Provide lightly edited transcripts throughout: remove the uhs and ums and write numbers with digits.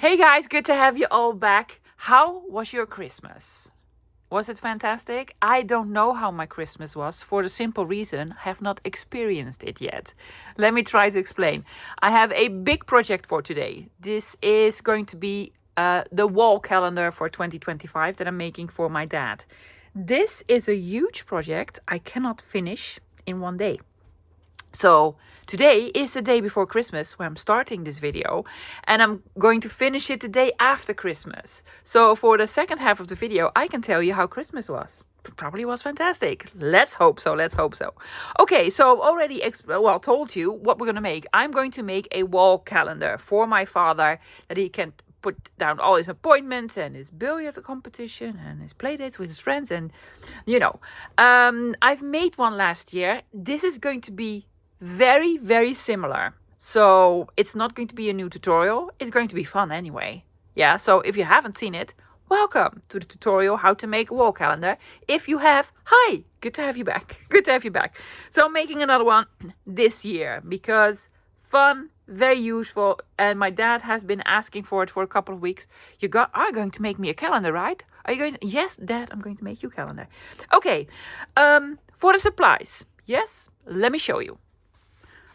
Hey guys, good to have you all back. How was your Christmas? Was it fantastic? I don't know how my Christmas was for the simple reason I have not experienced it yet. Let me try to explain. I have a big project for today. This is going to be the wall calendar for 2025 that I'm making for my dad. This is a huge project I cannot finish in one day. So today is the day before Christmas when I'm starting this video, and I'm going to finish it the day after Christmas. So for the second half of the video, I can tell you how Christmas was. Probably was fantastic. Let's hope so. Okay, so already told you what we're going to make. I'm going to make a wall calendar for my father that he can put down all his appointments and his billiard competition and his play dates with his friends, and I've made one last year. This is going to be very, very similar. So it's not going to be a new tutorial. It's going to be fun anyway. Yeah, so if you haven't seen it, welcome to the tutorial how to make a wall calendar. If you have, hi, good to have you back. So I'm making another one this year because fun, very useful, and my dad has been asking for it for a couple of weeks. Are going to make me a calendar, right? Are you going to? Yes, Dad, I'm going to make you a calendar. Okay, for the supplies, yes, let me show you.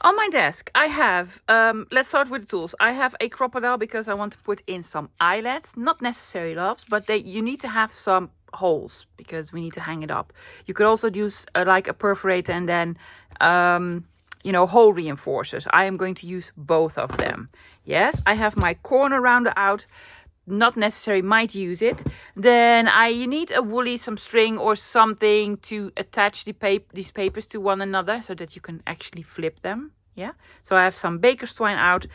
On my desk, I have, let's start with the tools. I have a crocodile because I want to put in some eyelets. Not necessary loves, but you need to have some holes because we need to hang it up. You could also use like a perforator and then, hole reinforcers. I am going to use both of them. Yes, I have my corner rounder out. Not necessary, might use it. Then you need a woolly, some string or something to attach these papers to one another so that you can actually flip them. Yeah, so I have some baker's twine out.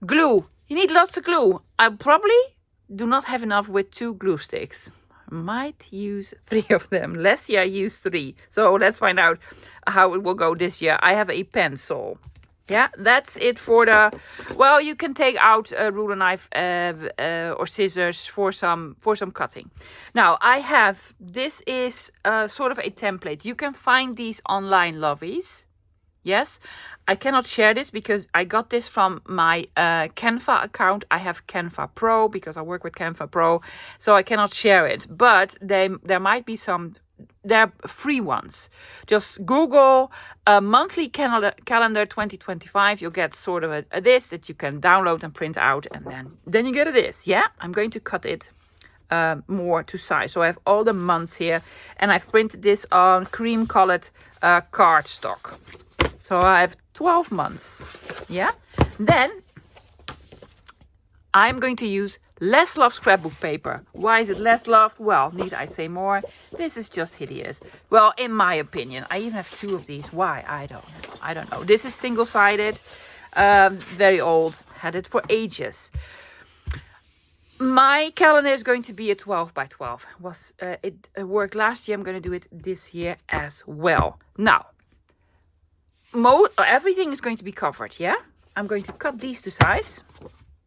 Glue, you need lots of glue. I probably do not have enough with 2 glue sticks. Might use 3 of them. Last year I used 3, so let's find out how it will go this year. I have a pencil. Yeah, that's it for you can take out a ruler knife or scissors for some cutting. Now, this is sort of a template. You can find these online, lovies. Yes, I cannot share this because I got this from my Canva account. I have Canva Pro because I work with Canva Pro, so I cannot share it. But there might be some. They're free ones. Just Google monthly calendar 2025. You'll get sort of this that you can download and print out, and then you get this. Yeah, I'm going to cut it more to size. So I have all the months here, and I've printed this on cream-colored cardstock. So I have 12 months. Yeah. Then I'm going to use less loved scrapbook paper. Why is it less loved? Well, need I say more? This is just hideous. Well, in my opinion, I even have 2 of these. Why? I don't know. This is single-sided, very old. Had it for ages. My calendar is going to be a 12 by 12. It worked last year. I'm going to do it this year as well. Now, everything is going to be covered. Yeah, I'm going to cut these to size.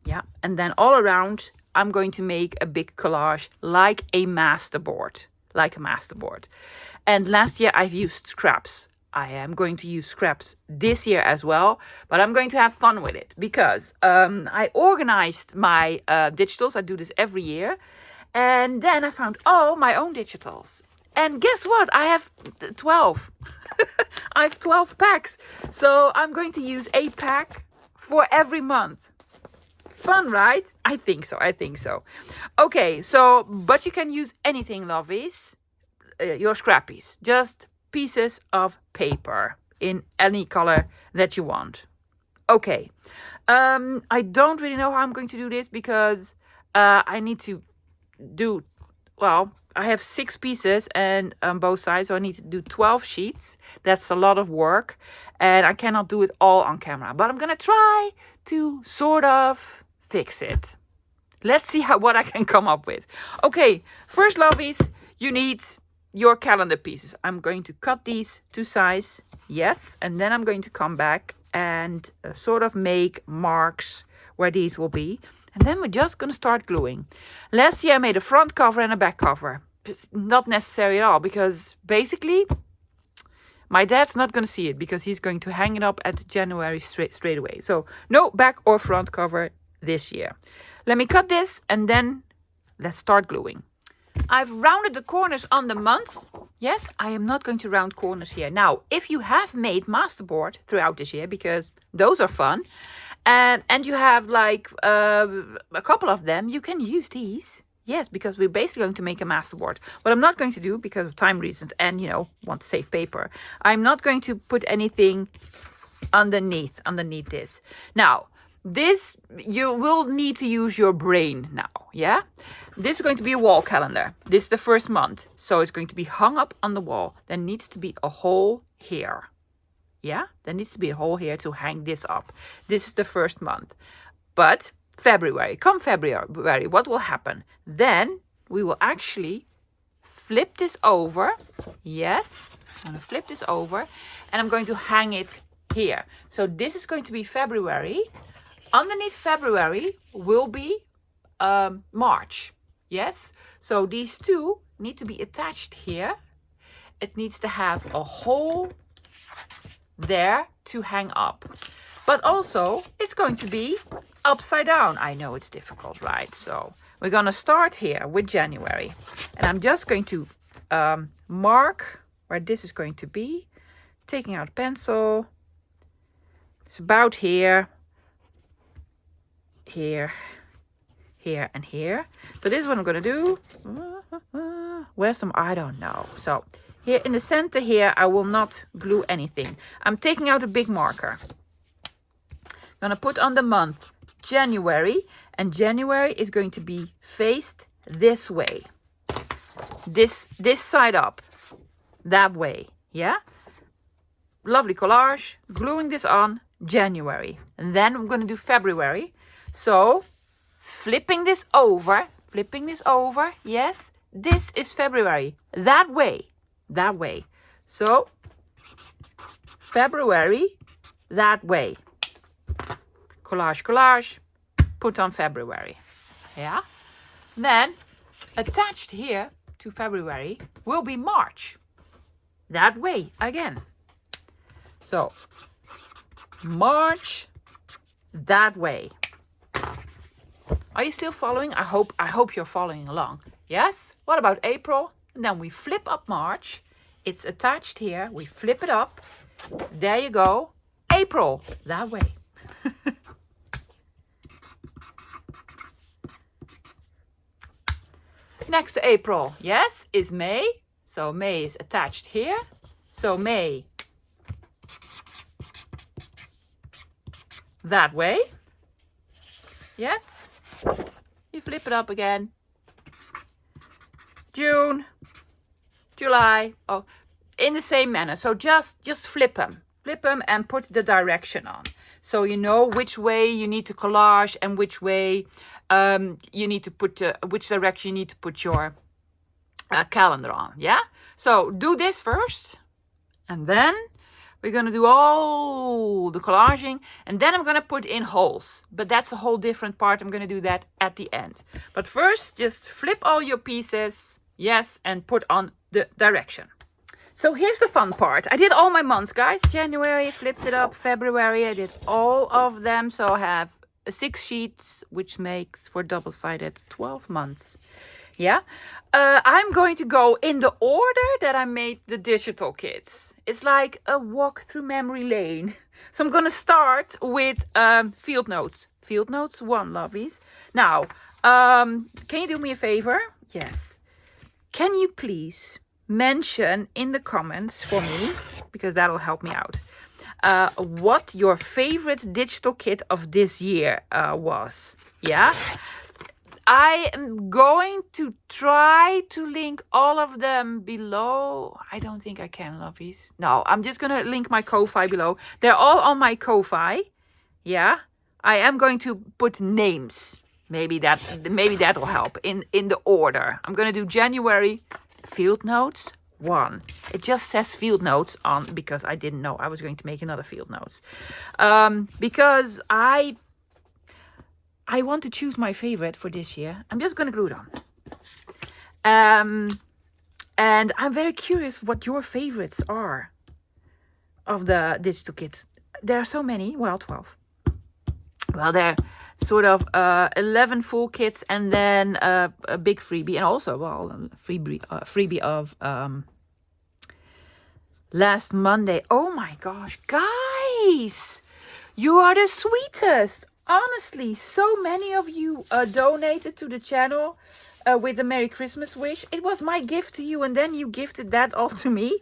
Yeah, and then all around, I'm going to make a big collage like a masterboard. And last year I've used scraps. I am going to use scraps this year as well, but I'm going to have fun with it because I organized my digitals. I do this every year. And then I found my own digitals. And guess what? I have 12. I have 12 packs. So I'm going to use a pack for every month. Fun, right? I think so. Okay, but you can use anything, lovies. Your scrappies. Just pieces of paper in any color that you want. Okay. I don't really know how I'm going to do this because I need to do... Well, I have 6 pieces and on both sides, so I need to do 12 sheets. That's a lot of work, and I cannot do it all on camera. But I'm gonna try to sort of fix it. Let's see what I can come up with. Okay, first, lovies, you need your calendar pieces. I'm going to cut these to size, yes, and then I'm going to come back and sort of make marks where these will be. And then we're just going to start gluing. Last year I made a front cover and a back cover. Not necessary at all because basically my dad's not going to see it because he's going to hang it up at January straight away. So no back or front cover this year. Let me cut this and then let's start gluing. I've rounded the corners on the months. Yes, I am not going to round corners here. Now, if you have made masterboard throughout this year, because those are fun, and you have like a couple of them, you can use these. Yes, because we're basically going to make a masterboard. What I'm not going to do, because of time reasons and, you know, want to save paper, I'm not going to put anything underneath this. Now, this, you will need to use your brain now, yeah? This is going to be a wall calendar. This is the first month, so it's going to be hung up on the wall. There needs to be a hole here, yeah? There needs to be a hole here to hang this up. This is the first month. But February, come February, what will happen? Then we will actually flip this over. Yes, I'm going to flip this over and I'm going to hang it here. So this is going to be February. Underneath February will be March. Yes, so these two need to be attached here. It needs to have a hole there to hang up. But also, it's going to be upside down. I know it's difficult, right? So we're going to start here with January. And I'm just going to mark where this is going to be. Taking out a pencil. It's about here. Here. Here and here. So this is what I'm going to do. Where's some? I don't know. So here in the center here, I will not glue anything. I'm taking out a big marker. I'm going to put on the month January, and January is going to be faced this way. This side up. That way. Yeah? Lovely collage. Gluing this on January. And then I'm going to do February. So flipping this over. Yes, this is February. That way. So February, that way. Collage, put on February. Yeah. Then attached here to February will be March. That way again. So March, that way. Are you still following? I hope you're following along. Yes? What about April? And then we flip up March. It's attached here. We flip it up. There you go. April, that way. Next to April, yes, is May. So May is attached here. So May, that way. Yes. You flip it up again. June, July. Oh, in the same manner. So just flip them. Flip them and put the direction on. So you know which way you need to collage and which way you need to put, which direction you need to put your calendar on. Yeah? So do this first. And then we're going to do all the collaging. And then I'm going to put in holes. But that's a whole different part. I'm going to do that at the end. But first, just flip all your pieces. Yes, and put on the direction. So here's the fun part. I did all my months, guys. January, flipped it up. February, I did all of them. So I have 6 sheets, which makes for double-sided 12 months. Yeah. I'm going to go in the order that I made the digital kits. It's like a walk through memory lane. So I'm going to start with field notes. Field notes 1, lovies. Now, can you do me a favor? Yes. Can you please mention in the comments for me, because that'll help me out, what your favorite digital kit of this year was. Yeah. I am going to try to link all of them below. I don't think I can, lovies. No, I'm just going to link my Ko-Fi below. They're all on my Ko-Fi. Yeah. I am going to put names. Maybe that will help in the order. I'm going to do January field notes 1. It just says field notes on because I didn't know I was going to make another field notes. Because I want to choose my favorite for this year. I'm just going to glue it on. And I'm very curious what your favorites are of the digital kits. There are so many. Well, 12. well, they're sort of 11 full kits and then a big freebie, and also, well, a freebie of last Monday. Oh my gosh, guys, you are the sweetest. Honestly, so many of you donated to the channel with a Merry Christmas wish. It was my gift to you, and then you gifted that all to me.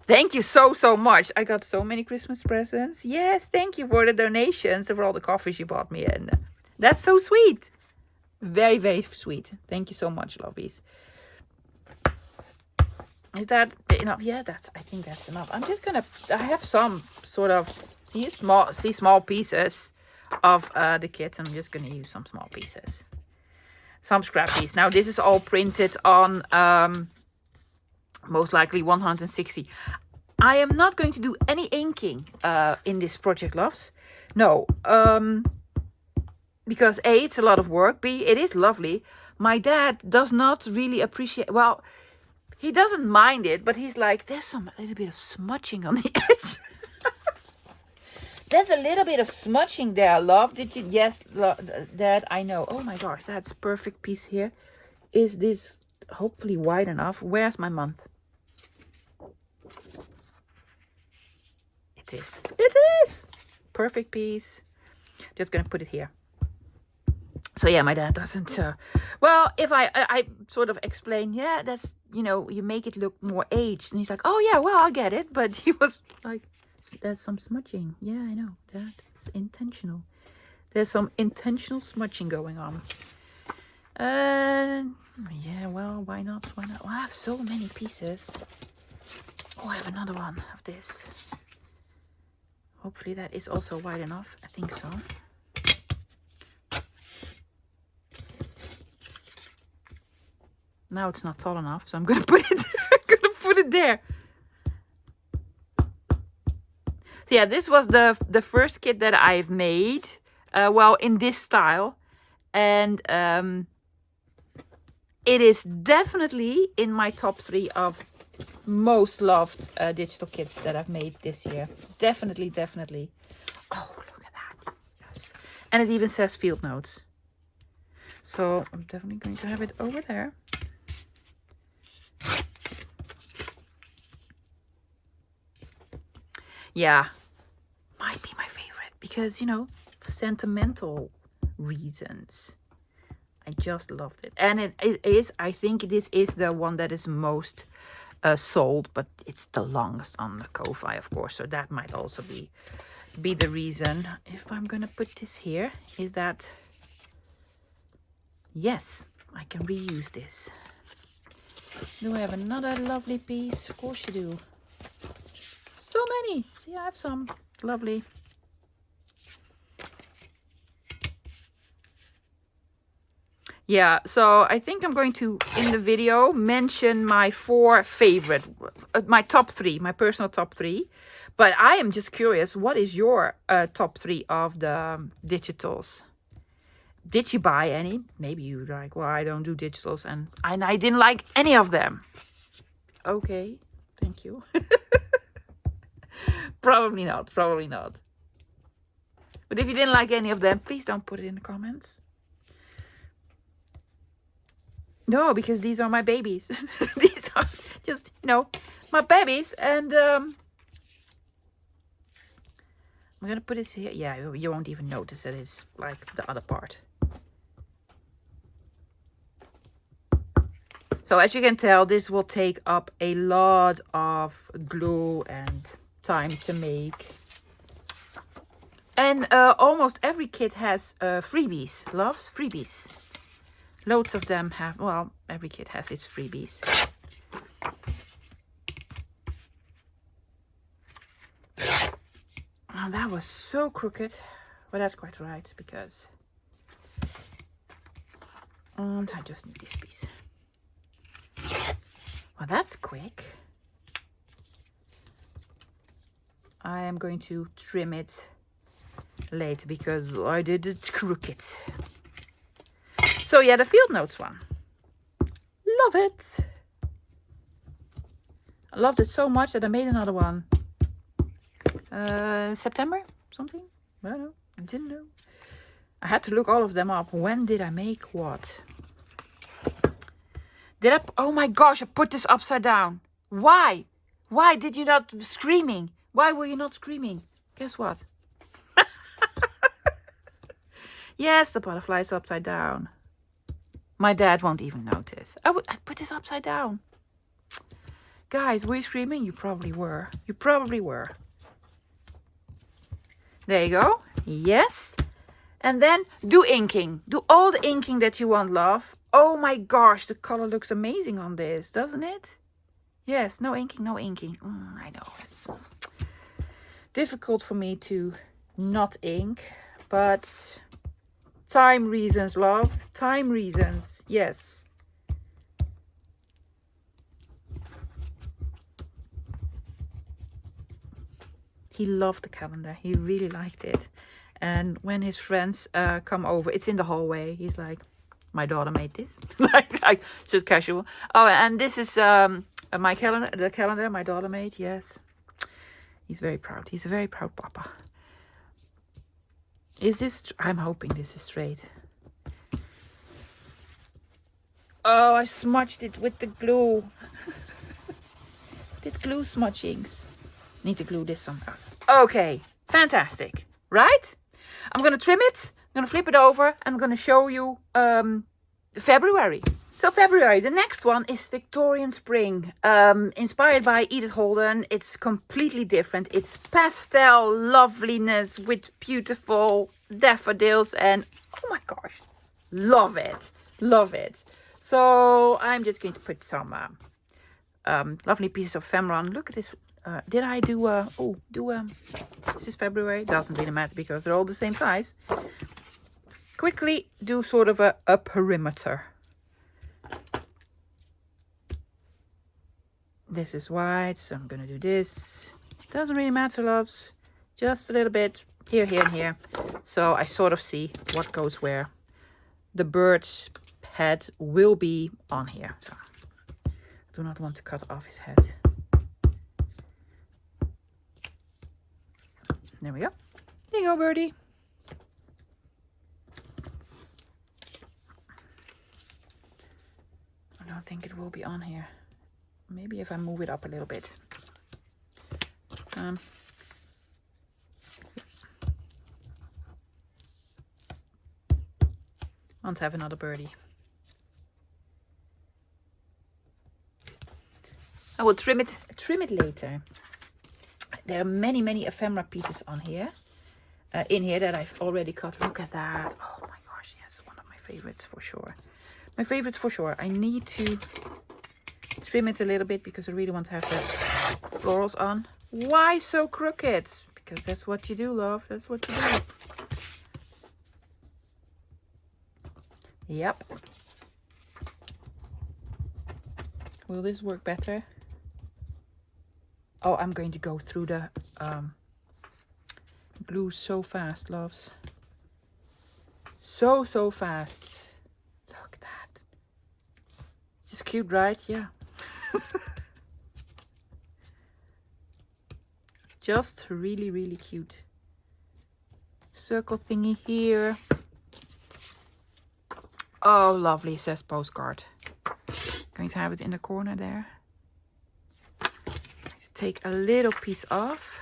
Thank you so much. I got so many Christmas presents. Yes, thank you for the donations and for all the coffees you bought me. And that's so sweet. Very, very sweet. Thank you so much, lovies. Is that enough? Yeah, I think that's enough. I'm just gonna, I have some sort of, small pieces of the kit. I'm just gonna use some small pieces. Some scrappies. Now this is all printed on most likely 160. I am not going to do any inking in this project, loves. No, because A, it's a lot of work. B, it is lovely. My dad does not really appreciate, well, he doesn't mind it, but he's like, there's a little bit of smudging on the edge. There's a little bit of smudging there, love. Did you? Yes, Dad, I know. Oh my gosh, that's a perfect piece here. Is this hopefully wide enough? Where's my month? It is. It is. Perfect piece. Just gonna put it here. So yeah, my dad doesn't. Well, if I sort of explain, yeah, that's, you know, you make it look more aged, and he's like, oh yeah, well, I get it, but he was like, there's some smudging. Yeah, I know. That's intentional. There's some intentional smudging going on. Yeah, well, why not? Why not? Well, I have so many pieces. Oh, I have another one of this. Hopefully that is also wide enough. I think so. Now it's not tall enough, so I'm gonna put it. I'm gonna put it there. So yeah, this was the first kit that I've made. Well, in this style, and it is definitely in my top 3 of most loved digital kits that I've made this year. Definitely. Oh, look at that. Yes. And it even says field notes. So I'm definitely going to have it over there. Yeah, might be my favorite because, you know, sentimental reasons. I just loved it. And it is, I think this is the one that is most sold, but it's the longest on the Ko-Fi, of course. So that might also be the reason. If I'm going to put this here, is that, yes, I can reuse this. Do I have another lovely piece? Of course you do. So many. See, I have some lovely. Yeah, so I think I'm going to, in the video, mention my 4 favorite, my top 3, my personal top 3. But I am just curious, what is your top 3 of the digitals? Did you buy any? Maybe you're like, well, I don't do digitals, and I didn't like any of them. Okay, thank you. Probably not. But if you didn't like any of them, please don't put it in the comments. No, because these are my babies. These are just, you know, my babies. And I'm going to put this here. Yeah, you won't even notice that it's like the other part. So as you can tell, this will take up a lot of glue and time to make. And almost every kit has freebies. Loves freebies. Loads of them have, well, every kit has its freebies. Oh, that was so crooked, but that's quite right because I just need this piece. Well, that's quick. I am going to trim it later because I did it crooked. So yeah, the field notes one. Love it. I loved it so much that I made another one. September, something? I don't know. didn't know. I had to look all of them up. When did I make what? Oh my gosh, I put this upside down. Why? Why did you not screaming? Why were you not screaming? Guess what? Yes, the butterfly is upside down. My dad won't even notice. I put this upside down. Guys, were you screaming? You probably were. You probably were. There you go. Yes. And then do inking. Do all the inking that you want, love. Oh my gosh, the color looks amazing on this, doesn't it? Yes, no inking, no inking. I know. It's difficult for me to not ink, but time reasons, love. Time reasons. Yes. He loved the calendar. He really liked it. And when his friends come over, it's in the hallway. He's like, my daughter made this. like just casual. Oh, and this is my calendar. The calendar my daughter made. Yes. He's very proud. He's a very proud papa. Is this... I'm hoping this is straight. Oh, I smudged it with the glue. Did glue smudgings. Need to glue this somewhere else. Okay. Fantastic. Right? I'm going to trim it. I'm going to flip it over. And I'm going to show you February. So February, the next one is Victorian Spring. Inspired by Edith Holden. It's completely different. It's pastel loveliness with beautiful daffodils. And oh my gosh, love it. Love it. So I'm just going to put some lovely pieces of ephemera. Look at this. Did I do this is February. Doesn't really matter because they're all the same size. Quickly do sort of a perimeter. This is white, so I'm gonna do this. Doesn't really matter, loves. Just a little bit here, here, and here. So I sort of see what goes where. The bird's head will be on here. So I do not want to cut off his head. There we go. There you go, birdie. I don't think it will be on here. Maybe if I move it up a little bit. Want to have another birdie. I will trim it later. There are many ephemera pieces on here. In here that I've already cut. Look at that. Oh my gosh, yes, one of my favorites for sure. My favorites for sure. I need to trim it a little bit because I really want to have the florals on. Why so crooked? Because that's what you do, love. That's what you do. Yep. Will this work better? Oh, I'm going to go through the glue so fast, loves. So fast. Look at that. This is cute, right? Yeah. Just really cute. Circle thingy here. Oh, lovely, says postcard. Going to have it in the corner there. Take a little piece off.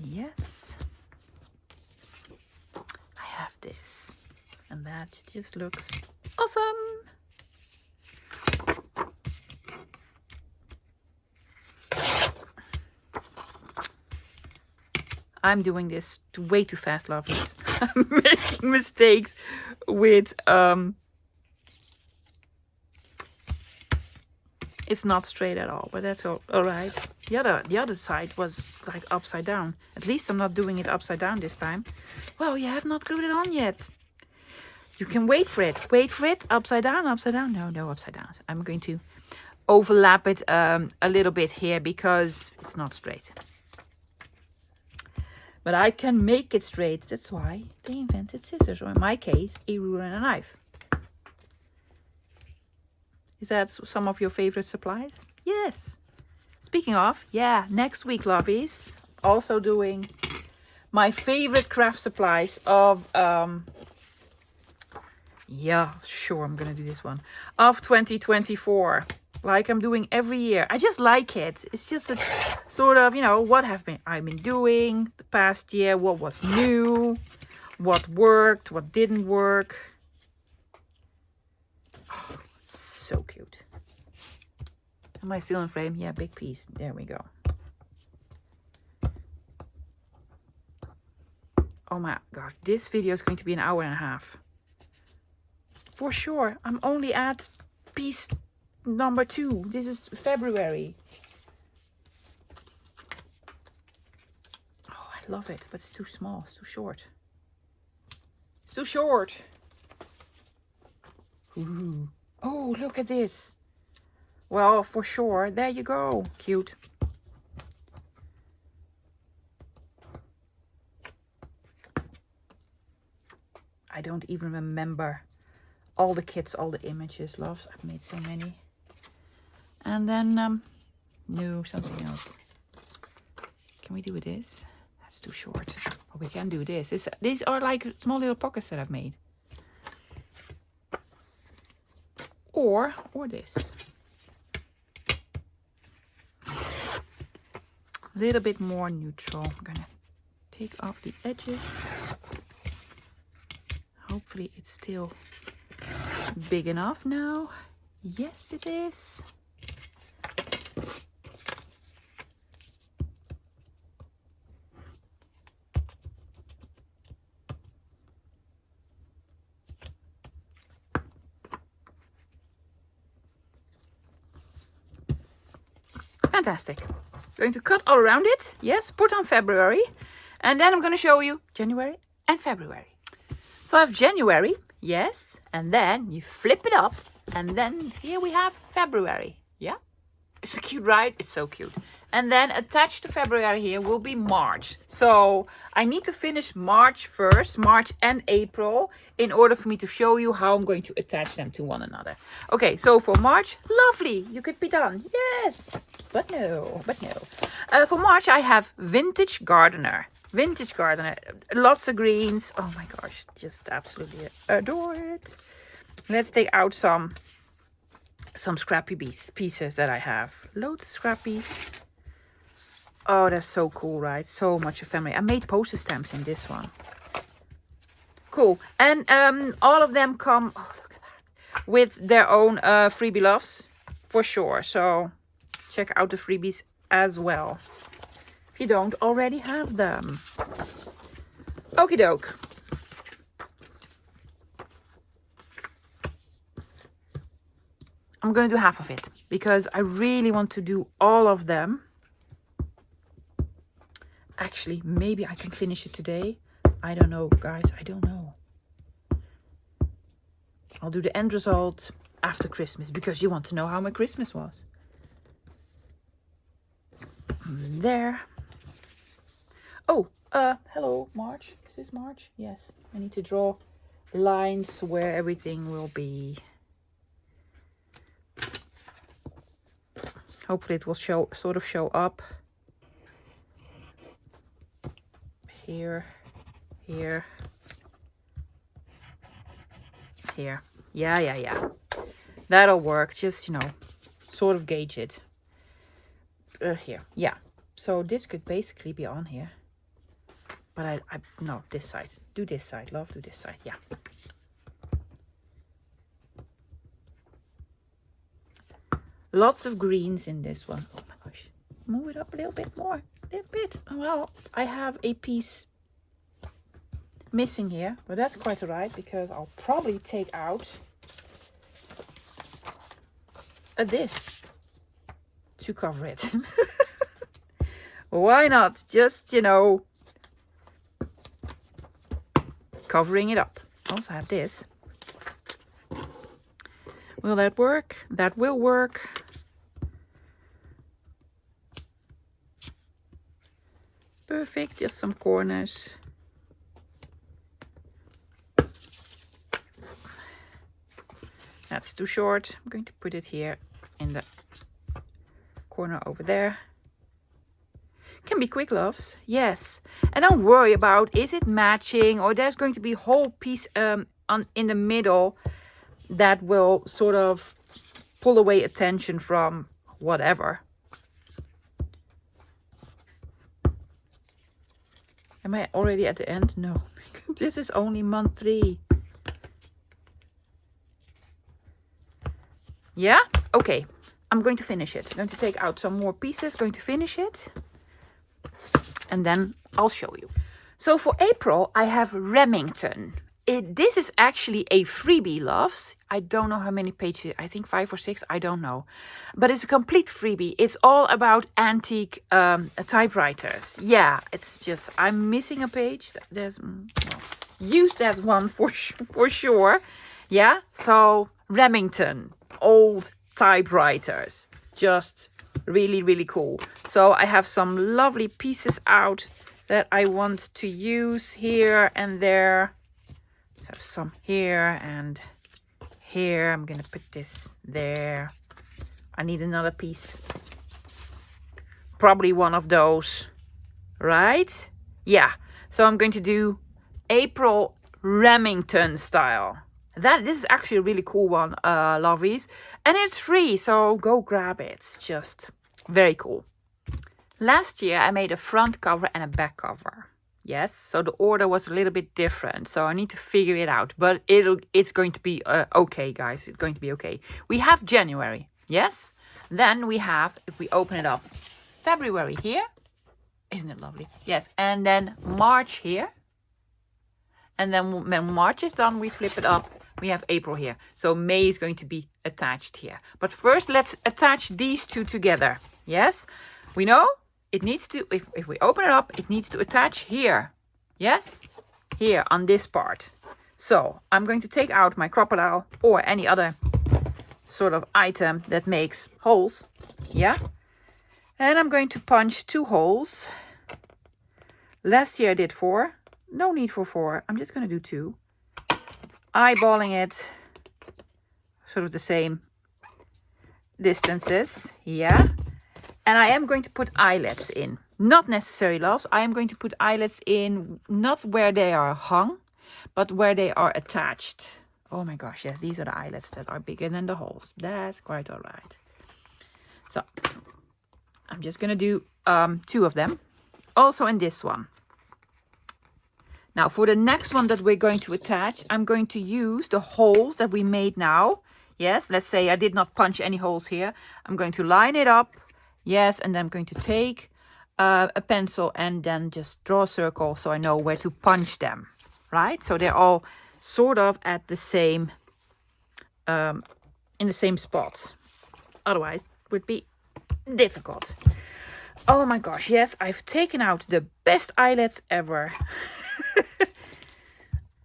Yes. I have this. And that just looks awesome. I'm doing this way too fast, lovelies. I'm making mistakes with it's not straight at all, but that's all right. The other side was like upside down. At least I'm not doing it upside down this time. Well, you have not glued it on yet. You can wait for it. Wait for it. Upside down, upside down. No upside down. I'm going to overlap it a little bit here because it's not straight. But I can make it straight. That's why they invented scissors, or in my case, a ruler and a knife. Is that some of your favorite supplies? Yes. Speaking of, yeah, next week, lovies, also doing my favorite craft supplies of, yeah, sure, I'm gonna do this one, of 2024, like I'm doing every year. I just like it. It's just a sort of, you know, what I've been doing the past year, what was new, what worked, what didn't work. Oh, it's so cute. Am I still in frame? Yeah, big piece. There we go. Oh my gosh, this video is going to be an hour and a half. For sure. I'm only at piece number 2. This is February. Oh, I love it, but it's too small. It's too short. It's too short. Ooh. Oh, look at this. Well, for sure. There you go. Cute. I don't even remember all the kits, all the images, loves. I've made so many. And then, no, something else. Can we do this? That's too short. Oh, we can do this. These are like small little pockets that I've made. Or this. A little bit more neutral. I'm gonna take off the edges. Hopefully it's still big enough now. Yes, it is. Fantastic. Going to cut all around it. Yes, put on February. And then I'm going to show you January and February. So I have January, yes, and then you flip it up, and then here we have February. Yeah, it's cute, right? It's so cute. And then attached to February here will be March. So I need to finish March first, March and April, in order for me to show you how I'm going to attach them to one another. Okay, so for March, lovely, you could be done. Yes, but no. For March, I have Vintage Gardener. Vintage Gardener, lots of greens. Oh my gosh, just absolutely adore it. Let's take out some scrappy pieces that I have. Loads of scrappies. Oh, that's so cool, right? So much of family. I made poster stamps in this one. Cool. And all of them come, oh, look at that, with their own freebie loves, for sure. So check out the freebies as well, if you don't already have them. Okie doke. I'm going to do half of it because I really want to do all of them. Actually, maybe I can finish it today. I don't know, guys. I don't know. I'll do the end result after Christmas because you want to know how my Christmas was. There. Oh, hello, March. Is this March? Yes. I need to draw lines where everything will be. Hopefully it will sort of show up. Here. Yeah. That'll work. Just, sort of gauge it. Here. Yeah. So this could basically be on here. But no, this side. Do this side, love. Do this side. Yeah. Lots of greens in this one. Oh my gosh. Move it up a little bit more. A little bit. Well, I have a piece missing here, but that's quite alright because I'll probably take out this to cover it. Why not? Just, covering it up. I also have this. Will that work? That will work. perfect, just some corners. That's too short. I'm going to put it here in the corner over there. Can be quick, loves. Yes. And don't worry about, is it matching, or there's going to be a whole piece in the middle that will sort of pull away attention from whatever. Am I already at the end? No. This is only month 3. Yeah? Okay. I'm going to finish it. I'm going to take out some more pieces, going to finish it. And then I'll show you. So for April, I have Remington. This is actually a freebie, loves. I don't know how many pages. I think 5 or 6. I don't know. But it's a complete freebie. It's all about antique typewriters. Yeah, it's just, I'm missing a page. There's, well, use that one for sure. Yeah, so Remington, old typewriters. Just really, really cool. So I have some lovely pieces out that I want to use here and there. So I have some here and here. I'm gonna put this there. I need another piece. Probably one of those, right? Yeah. So I'm going to do April Remington style. This is actually a really cool one, lovies. And it's free, so go grab it. It's just very cool. Last year I made a front cover and a back cover. Yes, so the order was a little bit different, so I need to figure it out. But it's going to be okay, guys. It's going to be okay. We have January, yes? Then we have, if we open it up, February here. Isn't it lovely? Yes, and then March here. And then when March is done, we flip it up. We have April here. So May is going to be attached here. But first, let's attach these two together. Yes? We know it needs to, if we open it up, it needs to attach here. Yes? Here on this part. So I'm going to take out my crocodile or any other sort of item that makes holes. Yeah? And I'm going to punch 2 holes. Last year I did 4. No need for 4. I'm just going to do 2. Eyeballing it. Sort of the same distances. Yeah. And I am going to put eyelets in. Not necessary, loves. I am going to put eyelets in not where they are hung, but where they are attached. Oh my gosh, yes, these are the eyelets that are bigger than the holes. That's quite all right. So I'm just going to do 2 of them. Also in this one. Now for the next one that we're going to attach, I'm going to use the holes that we made now. Yes, let's say I did not punch any holes here. I'm going to line it up. Yes, and then I'm going to take a pencil and then just draw a circle so I know where to punch them. Right? So they're all sort of at the same, in the same spot. Otherwise it would be difficult. Oh my gosh, yes, I've taken out the best eyelets ever.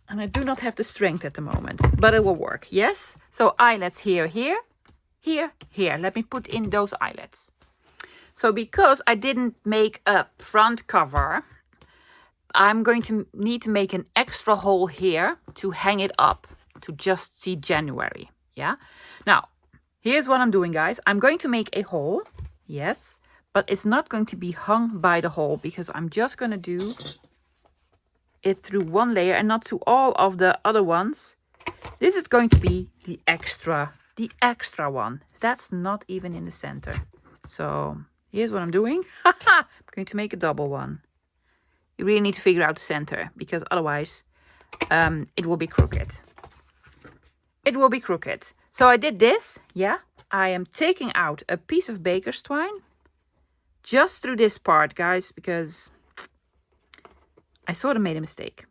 And I do not have the strength at the moment, but it will work. Yes, so eyelets here, here, here, here. Let me put in those eyelets. So because I didn't make a front cover, I'm going to need to make an extra hole here to hang it up to just see January. Yeah. Now, here's what I'm doing, guys. I'm going to make a hole. Yes. But it's not going to be hung by the hole because I'm just going to do it through one layer and not to all of the other ones. This is going to be the extra one. That's not even in the center. So here's what I'm doing. I'm going to make a double one. You really need to figure out the center because otherwise it will be crooked. It will be crooked. So I did this. Yeah. I am taking out a piece of baker's twine. Just through this part, guys, because I sort of made a mistake.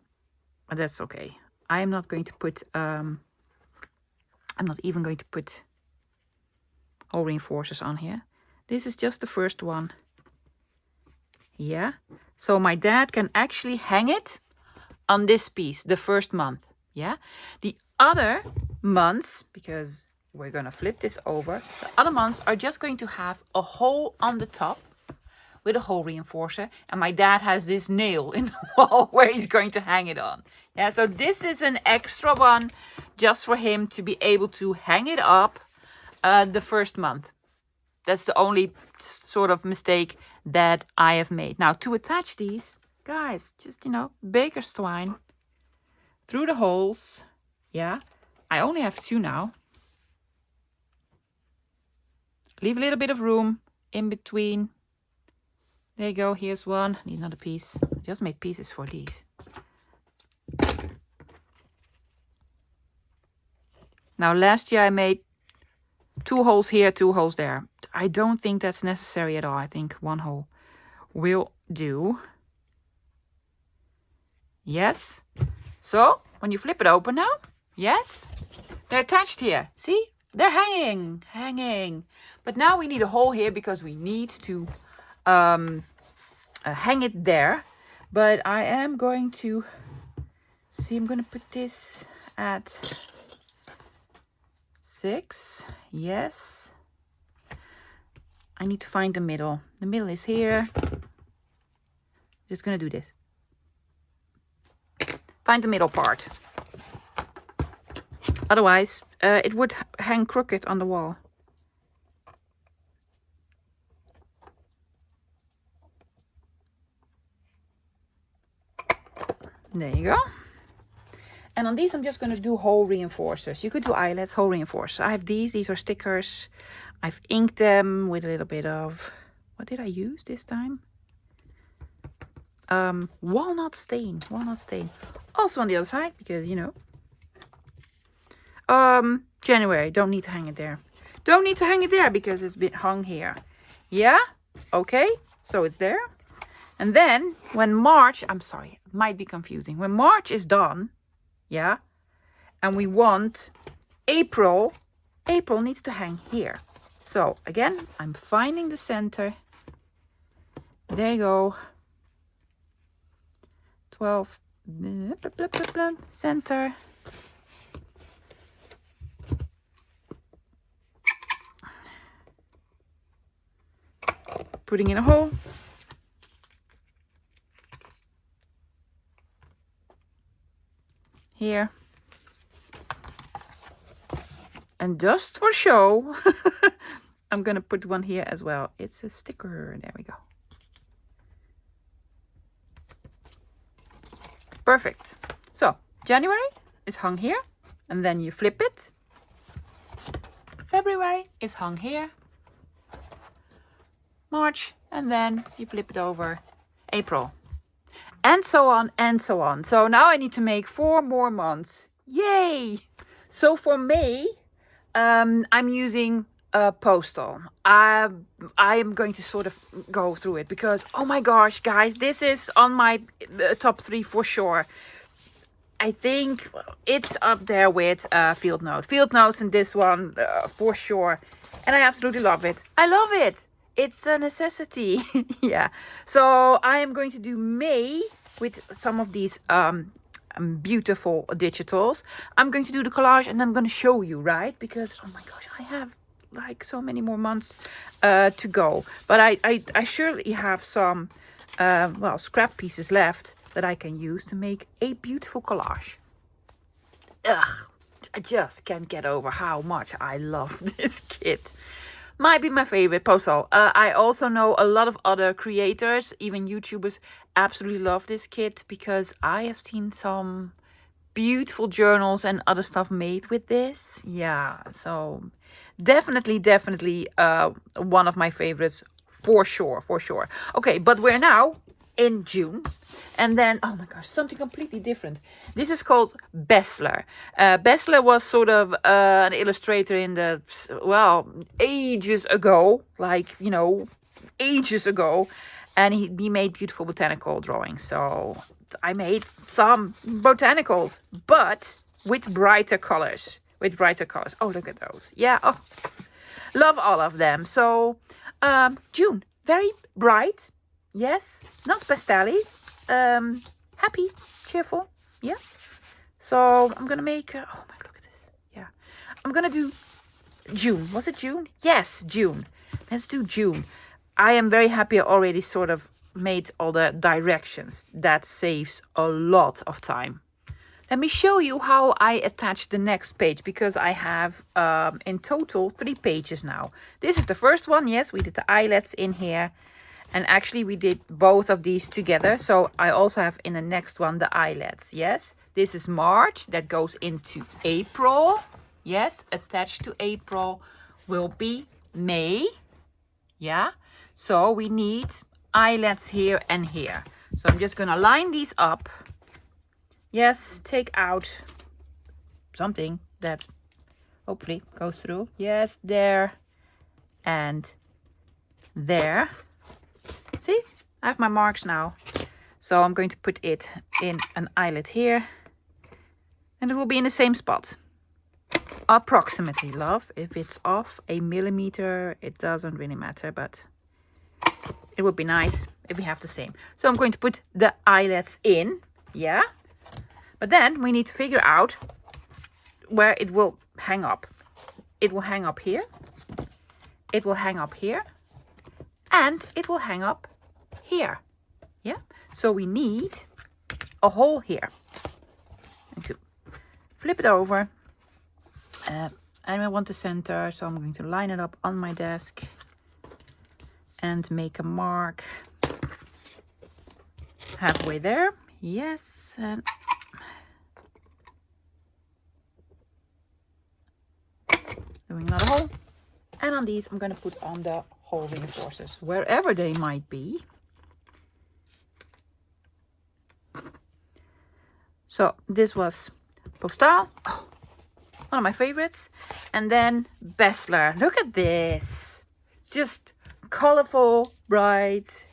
But that's okay. I am not going to put, I'm not even going to put hole reinforcers on here. This is just the first one. Yeah. So my dad can actually hang it on this piece, the first month. Yeah. The other months, because we're going to flip this over, the other months are just going to have a hole on the top with a hole reinforcer. And my dad has this nail in the wall where he's going to hang it on. Yeah, so this is an extra one just for him to be able to hang it up the first month. That's the only sort of mistake that I have made. Now, to attach these, guys, just, baker's twine through the holes. Yeah, I only have 2 now. Leave a little bit of room in between. There you go. Here's one. Need another piece. I just made pieces for these. Now, last year I made 2 holes here, 2 holes there. I don't think that's necessary at all. I think 1 hole will do. Yes. So, when you flip it open now, yes, they're attached here. See? They're hanging. But now we need a hole here because we need to hang it there. But I am going to, see, I'm going to put this at 6. Yes. I need to find the middle. The middle is here. Just going to do this. Find the middle part. Otherwise, it would hang crooked on the wall. There you go. And on these, I'm just going to do hole reinforcers. You could do eyelets, hole reinforcers. I have these. These are stickers. I've inked them with a little bit of... What did I use this time? Walnut stain. Also on the other side, because, January. Don't need to hang it there. Don't need to hang it there because it's been hung here. Yeah? Okay. So it's there. And then when March... I'm sorry. It might be confusing. When March is done... Yeah, and we want April. April needs to hang here. So again, I'm finding the center. There you go. 12 center. Putting in a hole. Here. And just for show, I'm going to put one here as well. It's a sticker. There we go. Perfect. So, January is hung here. And then you flip it. February is hung here. March. And then you flip it over. April. And so on and so on. So now I need to make 4 more months. Yay! So for May, I'm using Postal. I am going to sort of go through it because, oh my gosh, guys, this is on my top 3 for sure. I think it's up there with Field Note. Field Notes in this one for sure. And I absolutely love it. I love it. It's a necessity. Yeah. So I am going to do May with some of these beautiful digitals. I'm going to do the collage and I'm going to show you, right? Because, oh my gosh, I have like so many more months to go. But I surely have some, scrap pieces left that I can use to make a beautiful collage. Ugh, I just can't get over how much I love this kit. Might be my favorite, Postal. I also know a lot of other creators, even YouTubers, absolutely love this kit because I have seen some beautiful journals and other stuff made with this. Yeah, so definitely one of my favorites for sure. Okay, but we're now in June. And then, oh my gosh, something completely different. This is called Besler. Besler was sort of an illustrator in the, ages ago. Ages ago. And he made beautiful botanical drawings. So I made some botanicals, but with brighter colors. Oh, look at those. Yeah, oh, love all of them. So, June, very bright. Yes, not pastel-y. Happy, cheerful. Yeah. So I'm gonna make. Oh my, look at this. Yeah. I'm gonna do June. Was it June? Yes, June. Let's do June. I am very happy I already sort of made all the directions. That saves a lot of time. Let me show you how I attach the next page, because I have in total 3 pages now. This is the first one. Yes, we did the eyelets in here. And actually we did both of these together. So I also have in the next one the eyelets. Yes, this is March. That goes into April. Yes, attached to April will be May. Yeah, so we need eyelets here and here. So I'm just gonna line these up. Yes, take out something that hopefully goes through. Yes, there and there. See, I have my marks now. So I'm going to put it in an eyelet here. And it will be in the same spot. Approximately, love. If it's off a millimeter, it doesn't really matter. But it would be nice if we have the same. So I'm going to put the eyelets in. Yeah. But then we need to figure out where it will hang up. It will hang up here. It will hang up here. And it will hang up here. Yeah. So we need a hole here. And to flip it over. And I want the center. So I'm going to line it up on my desk. And make a mark. Halfway there. Yes. And doing another hole. And on these I'm going to put on the hole reinforcers, wherever they might be. So this was Postal, one of my favorites. And then Besler. Look at this. It's just colorful, bright,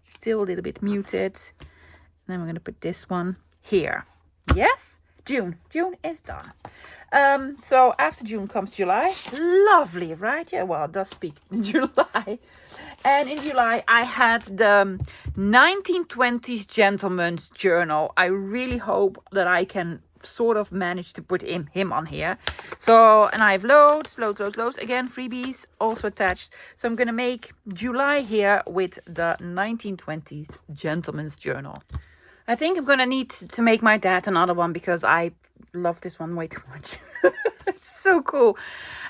still a little bit muted. And then we're going to put this one here. Yes, June. June is done. So after June comes July. Lovely, right? Yeah, well, it does speak in July. And in July, I had the 1920s Gentleman's Journal. I really hope that I can sort of manage to put him on here. So, and I have loads. Again, freebies also attached. So I'm going to make July here with the 1920s Gentleman's Journal. I think I'm going to need to make my dad another one, because I love this one way too much. It's so cool.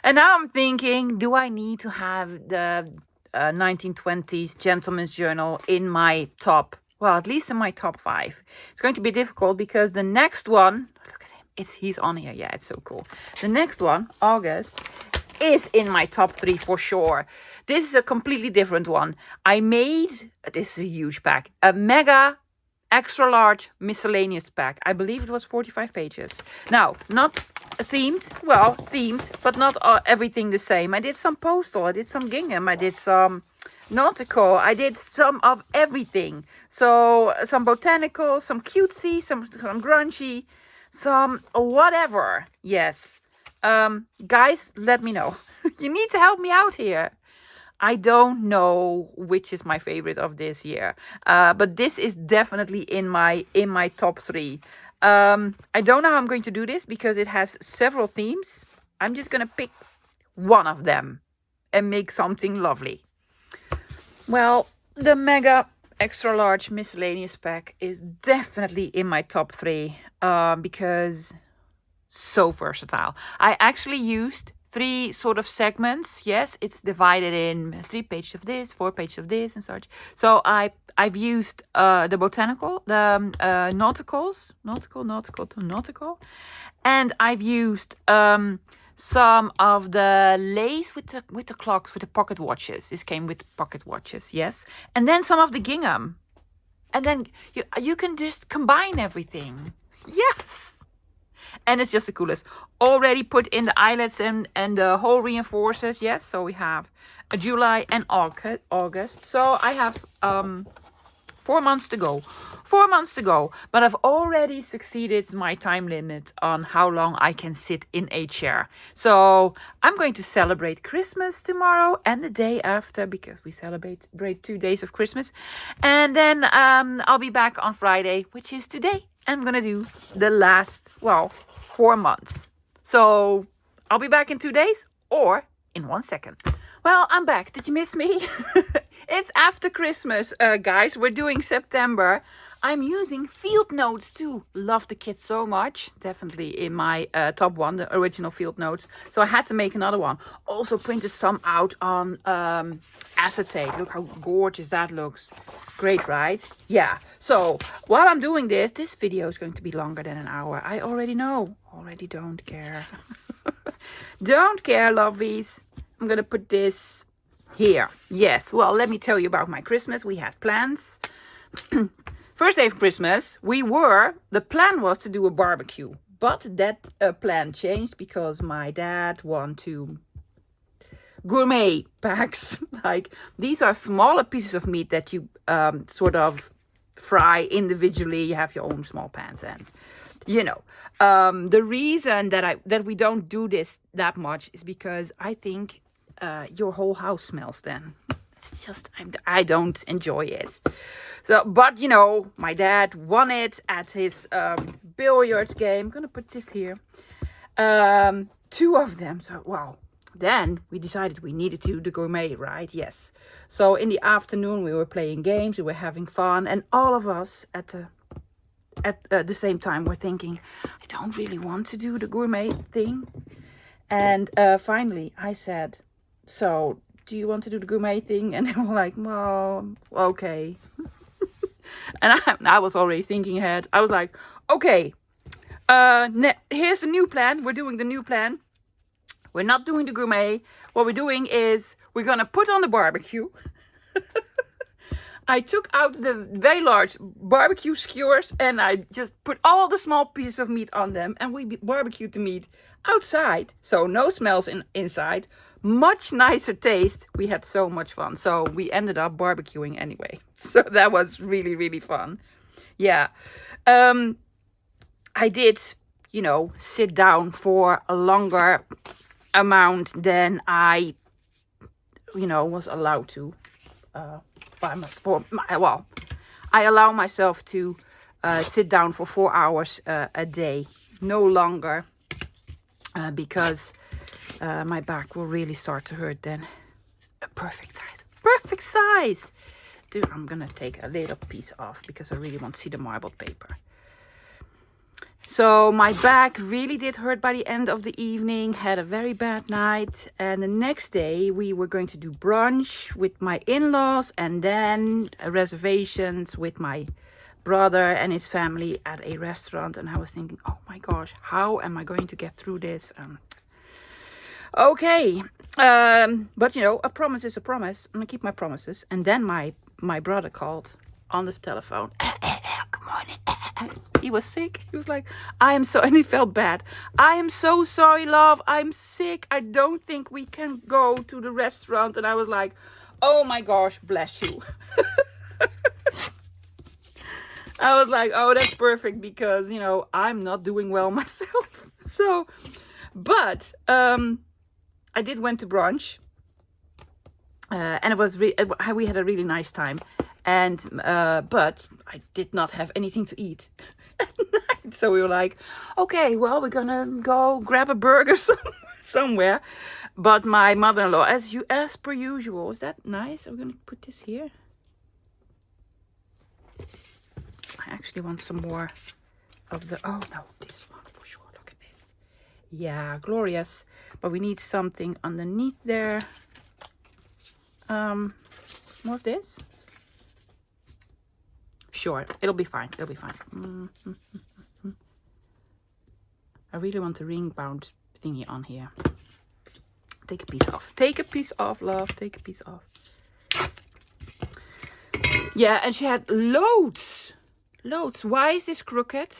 And now I'm thinking, do I need to have the 1920s Gentleman's Journal in my top, well, at least in my top 5. It's going to be difficult because the next one, look at him, he's on here. Yeah, it's so cool. The next one, August, is in my top 3 for sure. This is a completely different one. I made, this is a huge pack, a mega extra large miscellaneous pack. I believe it was 45 pages. Now, not themed, well, themed, but not everything the same. I did some Postal, I did some gingham, I did some nautical, I did some of everything. So, some botanicals, some cutesy, some grungy, some whatever. Yes. Guys, let me know. You need to help me out here. I don't know which is my favorite of this year, but this is definitely in my top 3. I don't know how I'm going to do this because it has several themes. I'm just gonna pick one of them and make something lovely. Well, the mega extra large miscellaneous pack is definitely in my top 3 because so versatile. I actually used 3 sort of segments. Yes, it's divided in 3 pages of this, 4 pages of this and such. So I've used the botanical, the nautical, and I've used some of the lace with the clocks, with the pocket watches. This came with pocket watches, yes, and then some of the gingham, and then you can just combine everything. Yes. And it's just the coolest. Already put in the eyelets and the hole reinforcers. Yes, so we have a July and August. So I have 4 months to go. 4 months to go. But I've already succeeded my time limit on how long I can sit in a chair. So I'm going to celebrate Christmas tomorrow and the day after, because we celebrate 2 days of Christmas. And then I'll be back on Friday, which is today. I'm going to do the last, 4 months. So I'll be back in 2 days or in 1 second. Well, I'm back. Did you miss me? It's after Christmas, guys. We're doing September. I'm using field notes too. Love the kit so much. Definitely in my top one, the original field notes. So I had to make another one. Also printed some out on acetate. Look how gorgeous that looks. Great, right? Yeah. So while I'm doing this, this video is going to be longer than an hour. I already know. Already don't care. Don't care, lovies. I'm gonna put this here. Yes, well, let me tell you about my Christmas. We had plans. First day of Christmas, the plan was to do a barbecue. But that plan changed because my dad wanted to gourmet packs. Like, these are smaller pieces of meat that you sort of fry individually. You have your own small pans and... You know, the reason that we don't do this that much is because I think your whole house smells then. It's just, I don't enjoy it. So, but you know, my dad won it at his billiards game. I'm gonna put this here. 2 of them. So, wow. Then we decided we needed to do the gourmet, right? Yes. So in the afternoon we were playing games, we were having fun, and all of us at the same time we're thinking, I don't really want to do the gourmet thing. And finally I said, so do you want to do the gourmet thing? And they were like, well, okay. And I was already thinking ahead. I was like, okay, here's the new plan. We're doing the new plan. We're not doing the gourmet. What we're doing is we're gonna put on the barbecue. I took out the very large barbecue skewers and I just put all the small pieces of meat on them, and we barbecued the meat outside. So no smells inside. Much nicer taste. We had so much fun. So we ended up barbecuing anyway. So that was really, really fun. Yeah. I did, you know, sit down for a longer amount than I, you know, was allowed to. I allow myself to sit down for 4 hours a day, no longer, because my back will really start to hurt then. Perfect size. Dude, I'm gonna take a little piece off because I really want to see the marbled paper. So my back really did hurt by the end of the evening, had a very bad night. And the next day we were going to do brunch with my in-laws and then reservations with my brother and his family at a restaurant. And I was thinking, oh my gosh, how am I going to get through this? Okay, but you know, a promise is a promise. I'm gonna keep my promises. And then my brother called on the telephone. Good morning. He was sick. He was like, and he felt bad. I am so sorry, love. I'm sick. I don't think we can go to the restaurant. And I was like, oh my gosh, bless you. I was like, oh, that's perfect because, you know, I'm not doing well myself. So, but I did went to brunch. And it was we had a really nice time. And but I did not have anything to eat at night. So we were like, okay, well, we're gonna go grab a burger somewhere. But my mother-in-law, as per usual, is that nice? I'm gonna put this here. I actually want some more of the, oh no, this one for sure. Look at this. Yeah, glorious. But we need something underneath there. More of this. Sure, it'll be fine. It'll be fine. I really want the ring bound thingy on here. Take a piece off. Take a piece off, love. Take a piece off. Yeah, and she had loads. Loads. Why is this crooked?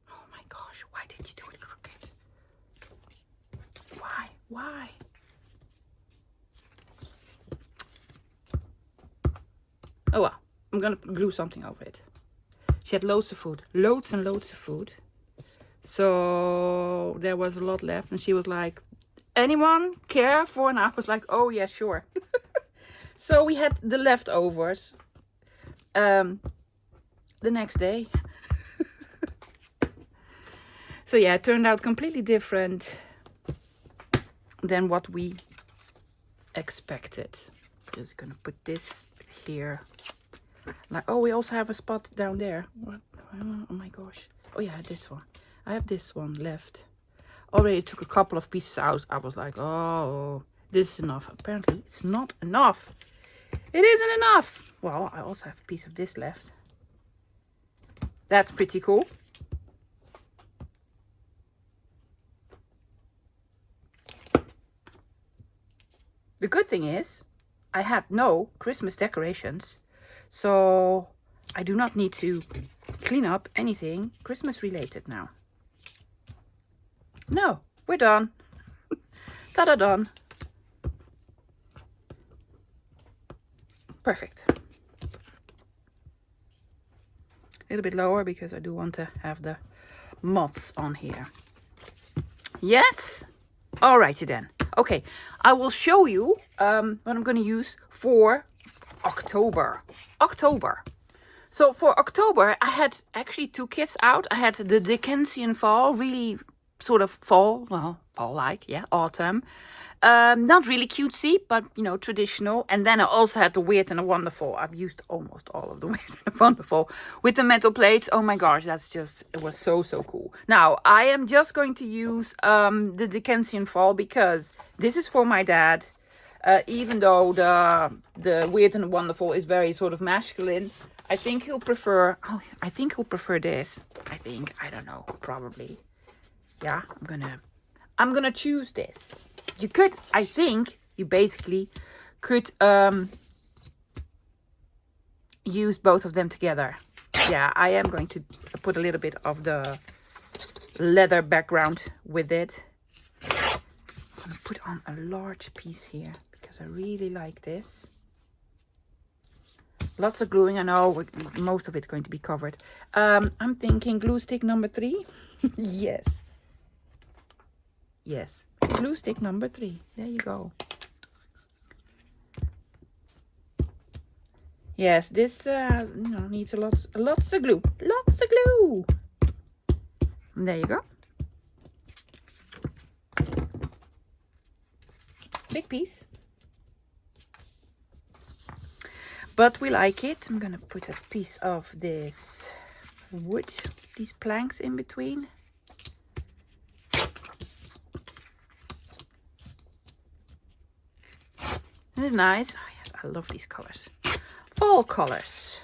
Oh my gosh, why did you do it crooked? Why? Oh well. I'm gonna glue something over it. She had loads of food. Loads and loads of food. So there was a lot left. And she was like, anyone care for? And I was like, oh yeah, sure. So we had the leftovers. The next day. So yeah, it turned out completely different than what we expected. Just gonna put this here. Like, oh, we also have a spot down there. What? Oh my gosh. Oh yeah, this one. I have this one left. Already took a couple of pieces out. I was like, oh, this is enough. Apparently, it's not enough. It isn't enough. Well, I also have a piece of this left. That's pretty cool. The good thing is, I have no Christmas decorations. So, I do not need to clean up anything Christmas related now. No, we're done. Ta-da, done. Perfect. A little bit lower because I do want to have the moths on here. Yes? Alrighty then. Okay, I will show you what I'm going to use for October. So for October, I had actually 2 kits out. I had the Dickensian fall, really sort of fall, well, fall-like, yeah, autumn. Not really cutesy, but, you know, traditional. And then I also had the Weird and the Wonderful. I've used almost all of the Weird and the Wonderful with the metal plates. Oh my gosh, that's just, it was so cool. Now, I am just going to use the Dickensian fall because this is for my dad. Even though the Weird and the Wonderful is very sort of masculine, I think he'll prefer, I don't know, probably. Yeah, I'm gonna choose this. You could, I think, you basically could use both of them together. Yeah, I am going to put a little bit of the leather background with it. I'm gonna put on a large piece here because I really like this. Lots of gluing, I know most of it's going to be covered. I'm thinking glue stick number 3. Yes. Yes, glue stick number 3. There you go. Yes, this needs lots of glue. Lots of glue. And there you go. Big piece. But we like it. I'm gonna put a piece of this wood, these planks in between. Isn't it nice? Oh yes, I love these colors. Fall colors.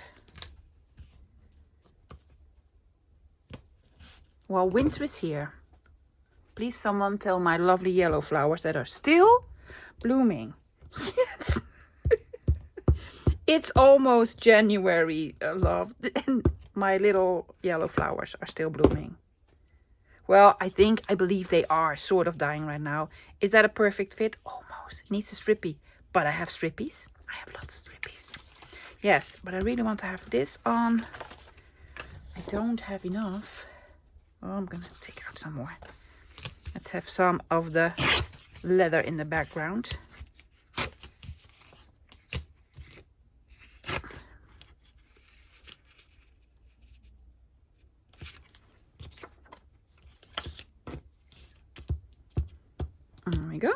Well, winter is here. Please someone tell my lovely yellow flowers that are still blooming. Yes. It's almost January, love. And my little yellow flowers are still blooming. Well, I believe they are sort of dying right now. Is that a perfect fit? Almost. It needs a strippy. But I have strippies. I have lots of strippies. Yes, but I really want to have this on. I don't have enough. Oh, I'm going to take out some more. Let's have some of the leather in the background. There we go.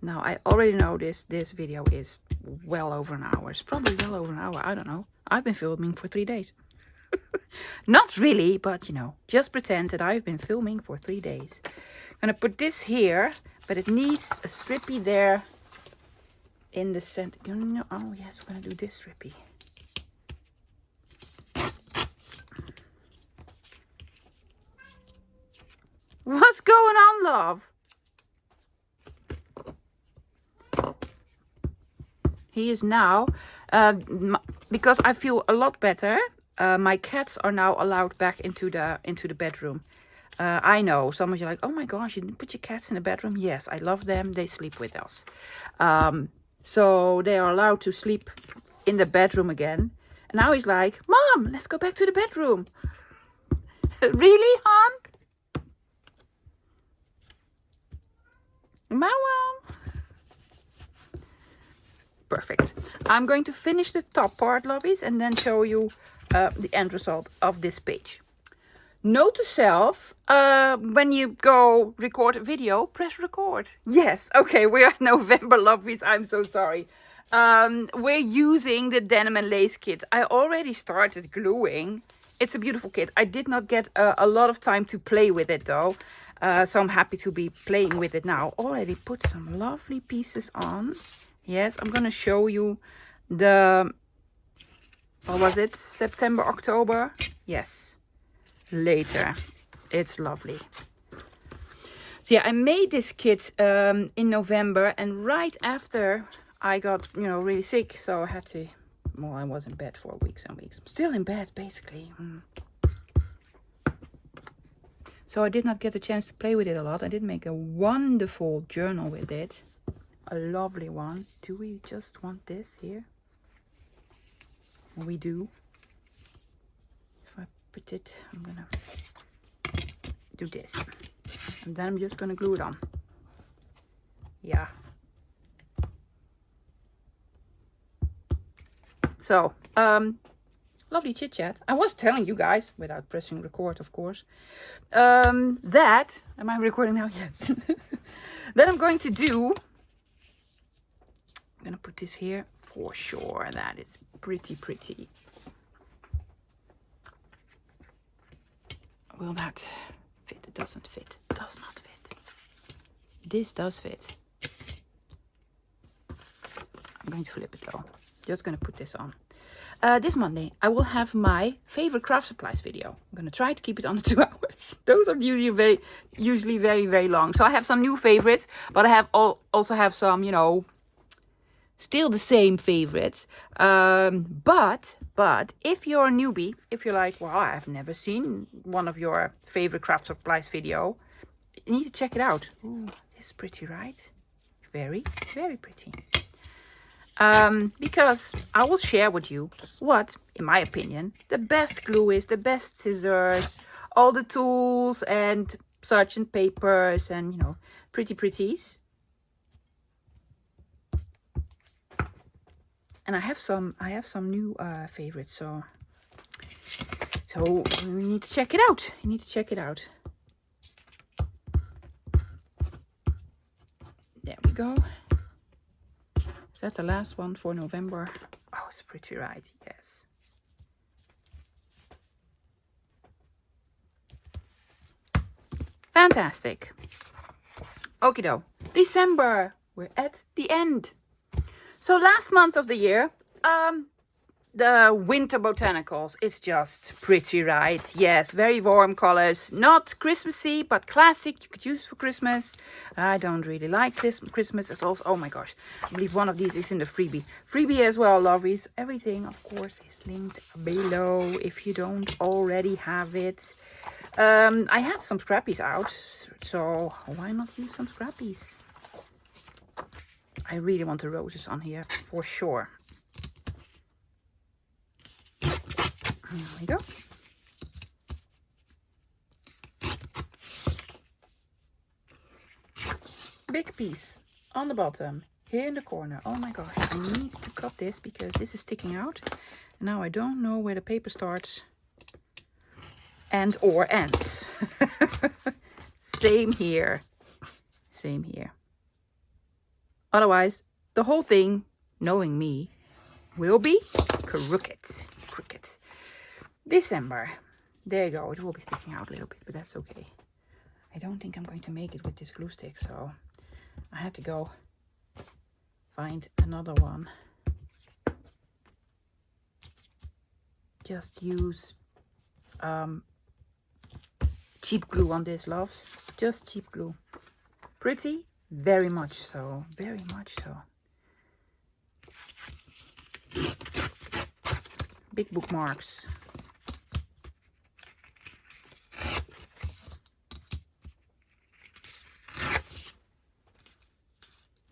Now, I already know this video is well over an hour. It's probably well over an hour. I don't know. I've been filming for 3 days. Not really, but, you know, just pretend that I've been filming for 3 days. I'm going to put this here, but it needs a strippy there in the center. Oh, yes, we're going to do this strippy. What's going on, love? He is now, because I feel a lot better, my cats are now allowed back into the bedroom. I know, some of you are like, oh my gosh, you didn't put your cats in the bedroom? Yes, I love them, they sleep with us. So they are allowed to sleep in the bedroom again. And now he's like, Mom, let's go back to the bedroom. Really, hon? Mama. Perfect. I'm going to finish the top part, lovies, and then show you the end result of this page. Note to self, when you go record a video, press record. Yes, okay, we are November lovelies. I'm so sorry. We're using the Denim and Lace kit. I already started gluing. It's a beautiful kit. I did not get a lot of time to play with it though. So I'm happy to be playing with it now. Already put some lovely pieces on. Yes, I'm going to show you the, what was it? September, October? Yes. Later. It's lovely. So yeah, I made this kit in November, and right after I got, you know, really sick, so I had to, well, I was in bed for weeks and weeks. I'm still in bed, basically. So I did not get a chance to play with it a lot. I did make a wonderful journal with it. A lovely one. Do we just want this here? We do. If I put it, I'm gonna do this. And then I'm just gonna glue it on. Yeah. So, lovely chit chat. I was telling you guys, without pressing record, of course, that, am I recording now? Yes. That I'm going to do, I'm gonna put this here for sure. That is pretty. Will that fit? It doesn't fit. It does not fit. This does fit. I'm going to flip it though. Just gonna put this on. This Monday I will have my favorite craft supplies video. I'm gonna try to keep it under 2 hours. Those are usually very long. So I have some new favorites, but I have also have some, you know, still the same favorites. But if you're a newbie, if you're like, well, I've never seen one of your favorite craft supplies video, you need to check it out. Ooh, this is pretty, right? Very pretty. Because I will share with you what, in my opinion, the best glue is, the best scissors, all the tools and such, and papers, and, you know, pretties. And I have some new favorites, so we need to check it out. You need to check it out. There we go. Is that the last one for November? Oh, it's pretty, right? Yes. Fantastic. Okie doke. December. We're at the end. So last month of the year, the winter botanicals. It's just pretty, right? Yes, very warm colors. Not Christmassy, but classic. You could use for Christmas. I don't really like this Christmas. It's also, oh my gosh, I believe one of these is in the freebie. Freebie as well, lovies. Everything, of course, is linked below if you don't already have it. I had some scrappies out, so why not use some scrappies? I really want the roses on here for sure. There we go. Big piece on the bottom, here in the corner. Oh my gosh, I need to cut this because this is sticking out. Now I don't know where the paper starts and or ends. Same here. Same here. Otherwise, the whole thing, knowing me, will be crooked. December. There you go. It will be sticking out a little bit, but that's okay. I don't think I'm going to make it with this glue stick, so I had to go find another one. Just use cheap glue on this, loves. Just cheap glue. Pretty? Very much so. Very much so. Big bookmarks.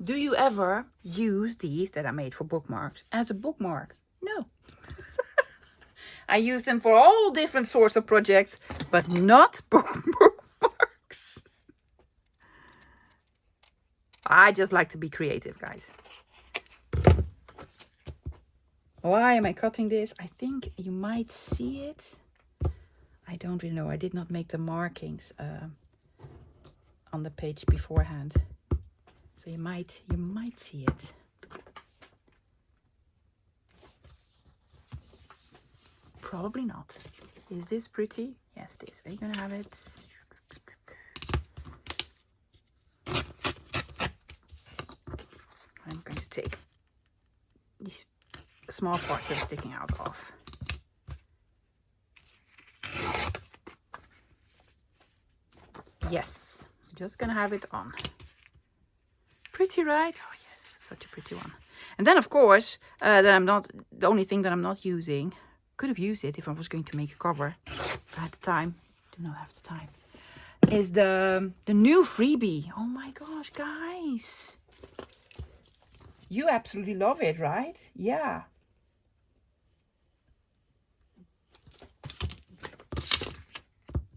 Do you ever use these that I made for bookmarks as a bookmark? No. I use them for all different sorts of projects, but not bookmarks. I just like to be creative, guys. Why am I cutting this? I think you might see it. I don't really know. I did not make the markings on the page beforehand. So you might see it. Probably not. Is this pretty? Yes, it is. Are you gonna have it? I'm going to take these small parts that are sticking out off. Yes, I'm just gonna have it on. Pretty, right? Oh yes, such a pretty one. And then of course, the only thing that I'm not using, could have used it if I was going to make a cover, but at the time, do not have the time, is the new freebie. Oh my gosh, guys. You absolutely love it, right? Yeah.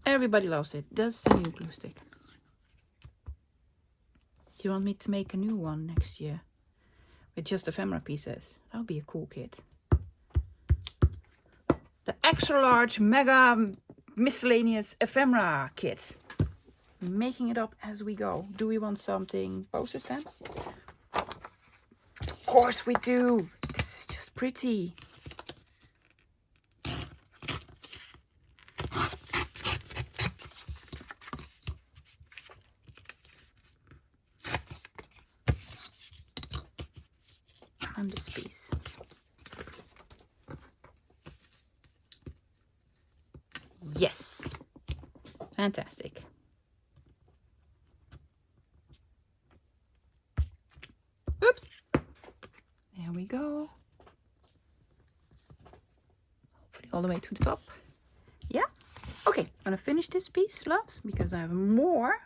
Everybody loves it. That's the new glue stick. Do you want me to make a new one next year? With just ephemera pieces? That would be a cool kit. The extra large mega miscellaneous ephemera kit. Making it up as we go. Do we want something postage stamps? Of course we do. This is just pretty. And this piece. Yes. Fantastic. Oops. There we go. Hopefully all the way to the top. Yeah. Okay, I'm gonna finish this piece, loves, because I have more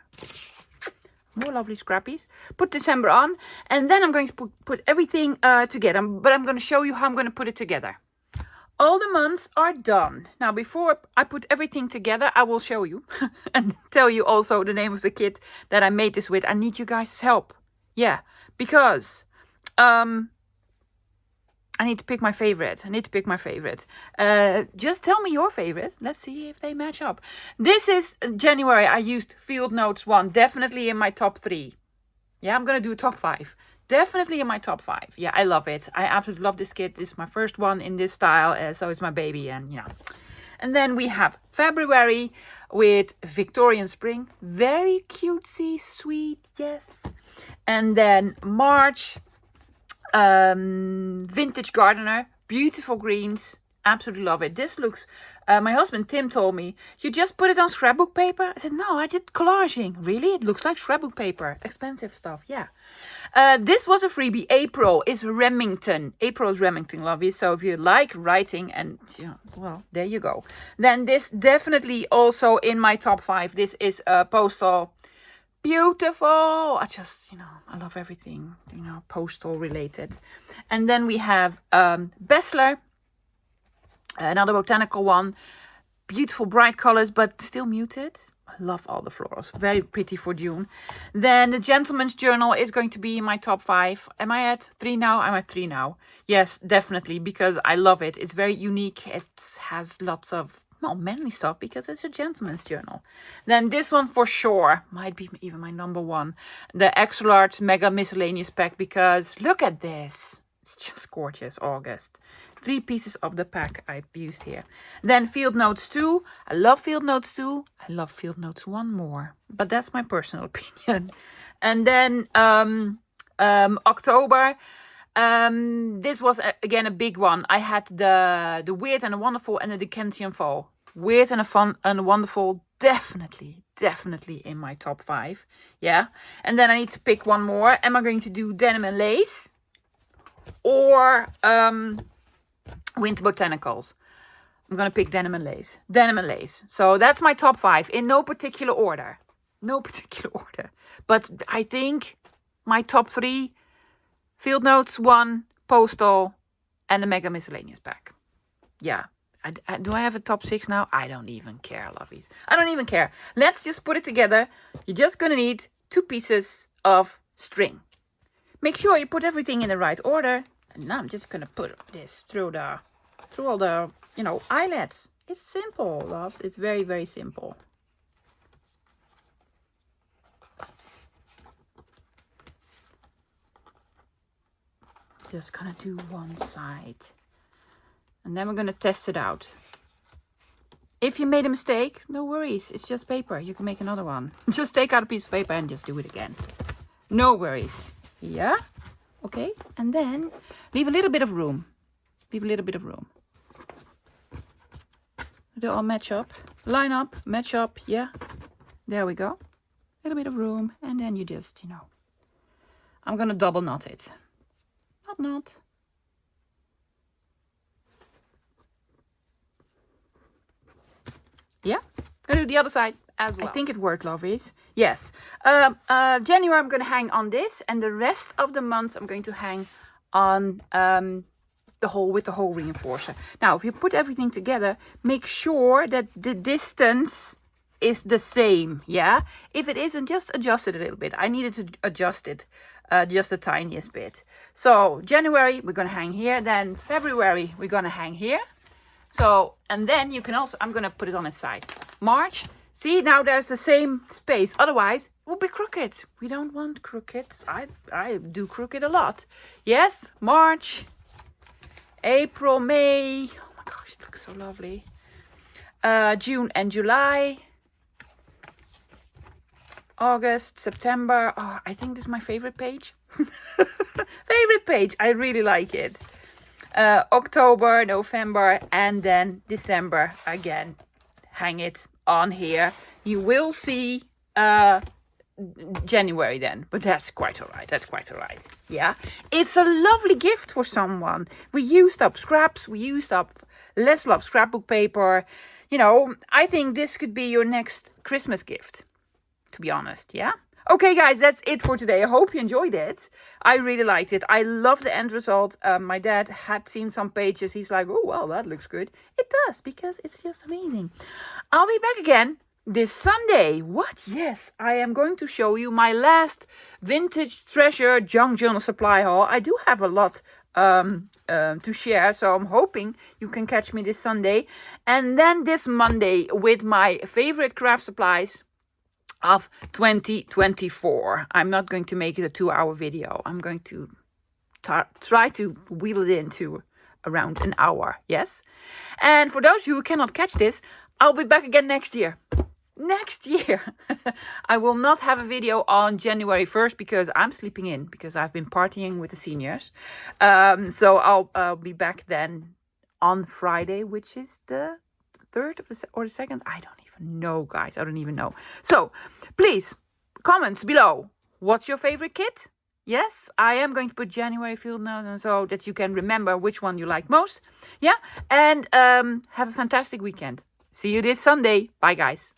lovely scrappies. Put December on, and then I'm going to put everything together. But I'm going to show you how I'm going to put it together. All the months are done. Now, before I put everything together, I will show you and tell you also the name of the kit that I made this with. I need you guys' help. Yeah, because I need to pick my favorite. Just tell me your favorite. Let's see if they match up. This is January. I used Field Notes 1. Definitely in my top 3. Yeah, I'm going to do a top 5. Definitely in my top 5. Yeah, I love it. I absolutely love this kit. This is my first one in this style. So it's my baby. And yeah. And then we have February with Victorian Spring. Very cutesy, sweet. Yes. And then March. Vintage Gardener, beautiful greens, absolutely love it. This looks, my husband Tim told me, you just put it on scrapbook paper? I said, no, I did collaging. Really? It looks like scrapbook paper. Expensive stuff, yeah. This was a freebie. April is Remington. April is Remington, lovey. So if you like writing, and yeah, well, there you go. Then this definitely also in my top 5. This is Postal. Beautiful. I just, I love everything, postal related. And then we have Besler, another botanical one. Beautiful bright colors, but still muted. I love all the florals. Very pretty for June. Then the Gentleman's Journal is going to be in my top 5. Am I at 3 now? I'm at 3 now. Yes, definitely, because I love it. It's very unique. It has lots of manly stuff because it's a gentleman's journal. Then this one for sure might be even my number 1. The extra large mega miscellaneous pack, because look at this. It's just gorgeous. August. 3 pieces of the pack I've used here. Then Field Notes 2. I love Field Notes 2. I love Field Notes 1 more. But that's my personal opinion. And then Oktober. This was again a big one. I had the Weird and the Wonderful and the Dickensian Fall. Weird and a Fun and a Wonderful, definitely in my top 5. Yeah. And then I need to pick one more. Am I going to do Denim and Lace or Winter Botanicals? I'm gonna pick Denim and Lace. Denim and Lace. So that's my top 5 in no particular order. But I think my top 3. Field Notes 1, Postal, and the Mega Miscellaneous pack. Yeah. Do I have a top 6 now? I don't even care, lovies. I don't even care. Let's just put it together. You're just going to need 2 pieces of string. Make sure you put everything in the right order. And now I'm just going to put this through all the you know, eyelets. It's simple, loves. It's very, very simple. Just gonna do one side. And then we're gonna test it out. If you made a mistake, no worries. It's just paper. You can make another one. Just take out a piece of paper and just do it again. No worries. Yeah? Okay. And then leave a little bit of room. Leave a little bit of room. They'll all match up. Line up, match up. Yeah. There we go. A little bit of room. And then you just, you know, I'm going to double knot it. Knot. Yeah. Gonna do the other side as well. I think it worked, lovies. Yes. January I'm gonna hang on this, and the rest of the month I'm going to hang on the hole reinforcer. Now, if you put everything together, make sure that the distance is the same. Yeah. If it isn't, just adjust it a little bit. I needed to adjust it just the tiniest bit. So January we're gonna hang here. Then February we're gonna hang here. So, and then you can also, I'm going to put it on its side. March, see, now there's the same space. Otherwise, it will be crooked. We don't want crooked. I do crooked a lot. Yes, March, April, May. Oh my gosh, it looks so lovely. June and July. August, September. Oh, I think this is my favorite page. Favorite page. I really like it. October, November, and then December again. Hang it on here. You will see January then, but that's quite all right. That's quite all right. Yeah, it's a lovely gift for someone. We used up scraps. We used up less love scrapbook paper. You know, I think this could be your next Christmas gift, to be honest. Yeah. Okay, guys, that's it for today. I hope you enjoyed it. I really liked it. I love the end result. My dad had seen some pages. He's like, oh, well, that looks good. It does, because it's just amazing. I'll be back again this Sunday. What? Yes, I am going to show you my last vintage treasure junk journal supply haul. I do have a lot to share, so I'm hoping you can catch me this Sunday. And then this Monday with my favorite craft supplies of 2024. I'm not going to make it a 2-hour video. I'm going to try to wheel it into around an hour. Yes. And for those of you who cannot catch this, I'll be back again next year. Next year. I will not have a video on January 1st because I'm sleeping in, because I've been partying with the seniors. So I'll be back then on Friday, which is the 3rd of or the 2nd. I don't even know, guys. I don't even know. So please, comments below. What's your favorite kit? Yes, I am going to put January field notes so that you can remember which one you like most. Yeah, and have a fantastic weekend. See you this Sunday. Bye, guys.